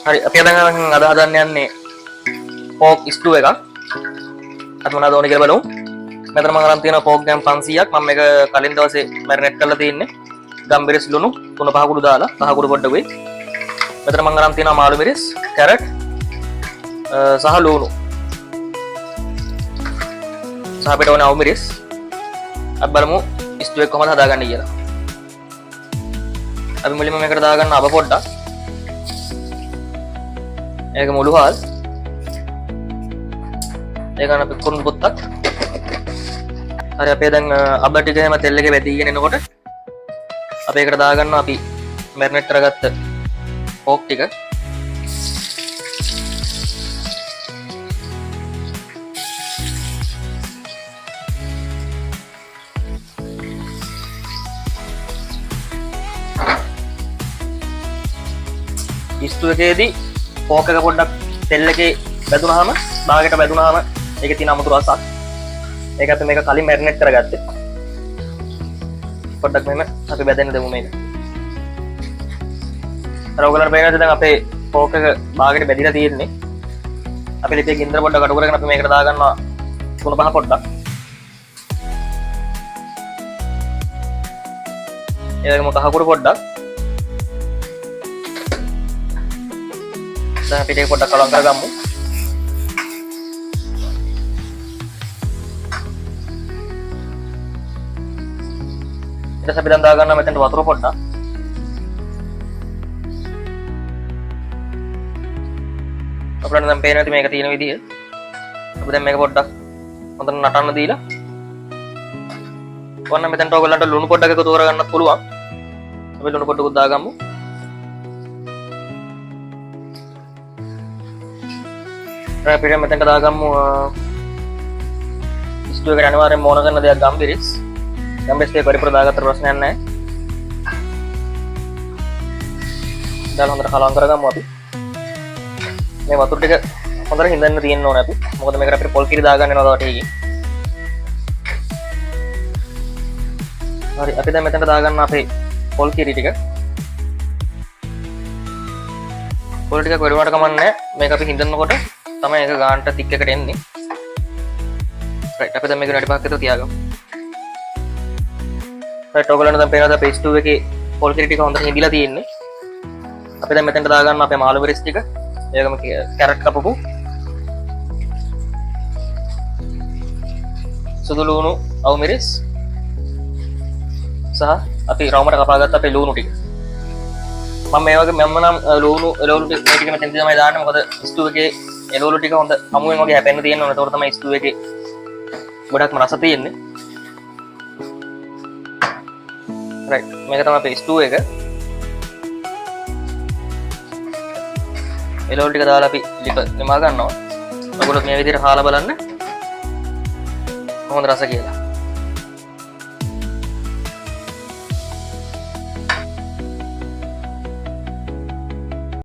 හරි අපි දැන් අද හදන්න යන්නේ පෝක් ස්ටූ එකක්. අපි මොනවද ඕනේ කියලා බලමු. මෙතන මම අරන් තියෙනවා පෝක් ග්‍රෑම් 500ක්. මම මේක කලින් දවසේ මැරිනේට් කරලා තියෙන්නේ. ගම්බිරිස් ලුණු 3-5 කුඩු දාලා 5 කුඩු පොඩ්ඩක් වෙයි. මෙතන මම අරන් තියෙනවා මාළු මිරිස්, කැරට් සහ ලුණු. සහ අපිට ඕනේ අවු මිරිස්. අපි බලමු ස්ටූ එක කොහොමද හදාගන්නේ කියලා. අපි මුලින්ම මේකට දාගන්න අබ පොඩ්ඩක්. ඒක මුළු හාල්. ඒක ගන්න අපි කුරුණු පොත්තක්. හරි අපේ දැන් අබ ටික එහෙම තෙල් එකේ වැදීගෙන එනකොට අපි ඒකට දාගන්නවා අපි මැරිනේට් කරගත්ත පෝක් ටික. ස්ටූ එකේදී පෝක් එක පොඩ්ඩක් තෙල් එකේ බැදුනහම භාගයට බැදුනහම ඒකේ තියෙන අමුතු රසක්. ඒක අපි මේක කලින් මැරිනේට් කරගත්තේ. පොඩ්ඩක් මෙහෙම අපි බැදෙන්න දෙමු මේක. අර ඔයගොල්ලන්ට පේනද දැන් අපේ පෝක් එක භාගයට බැදිලා තියෙන්නේ. අපි ලිපේ ගින්දර පොඩ්ඩක් අඩු කරගෙන අපි මේකට දාගන්නවා 3-5 පොඩ්ඩක්. ඒ වගේම කහකුරු පොඩ්ඩක්. දැන් අපි ටික පොඩ්ඩක් කලවම් කරගමු. ඊට පස්සේ අපි දැන් දාගන්නවා මෙතනට වතුර පොඩ්ඩක්. අපිට දැන් පේනවා මේක තියෙන විදිය. අපි දැන් මේක පොඩ්ඩක් හොඳට නටන්න දීලා ඔන්න මෙතනට ඔයගොල්ලන්ට ලුණු පොඩ්ඩක් එකතු කරගන්නත් පුළුවන්. අපි ලුණු පොඩ්ඩකුත් දාගමු. අපිට මෙතනට දාගමු ස්ටූ එකට අනිවාර්යෙන් ඕන කරන දෙයක් ගම්බිරිස්. ගම්බිරිස් ටික පරිපූර්ණ දාගත්තට ප්‍රශ්නයක් නැහැ. දැන් හොඳට කලවම් කරගමු අපි. මේ වතුර ටික හොඳට හිඳන්න තියෙන්න ඕනේ අපි. මොකද මේකට අපිට පොල් කිරි දාගන්න වෙනවා තව ටිකකින්. හරි අපි දැන් මෙතනට දාගන්න අපේ පොල් කිරි ටික. පොල් ටික වැඩිවට කමන්නේ නැහැ. මේක අපි හිඳනකොට තමයි ඒක ගානට තික් එකට එන්නේ. රයිට් අපි දැන් මේක විනාඩි 5ක් විතර තියාගමු. රයිට් ඔයගොල්ලන්ට දැන් පේනවාද අපේ ස්ටූ එකේ පොල් කිරි ටික හොඳට හිඳිලා තියෙන්නේ. අපි දැන් මෙතනට දාගන්න අපේ මාළු මිරිස් ටික. ඒකම කැරට් කපපු. සුදු ලුණු අවු මිරිස් සහ අපි රවුමට කපාගත්ත අපේ ලුණු ටික. මම මේ වගේ මම නම් ලුණු එළවලු ටික මේ ටික මෙතෙන්දී තමයි දාන්නේ. මොකද ස්ටූ එකේ එළවලු ටික හොඳ අමුවෙන් වගේ හැපෙන්න තියෙන්න ඕනේ. ඒතකොට තමයි ස්ටූ එකේ ගොඩක්ම රස තියෙන්නේ. රයිට් මේක තමයි අපේ ස්ටූ එක. එළවලු ටික දාලා අපි ලිප නිමා ගන්නවා. ඔයගොල්ලෝ මේ විදිහට හාලා බලන්න කොහොමද රස කියලා.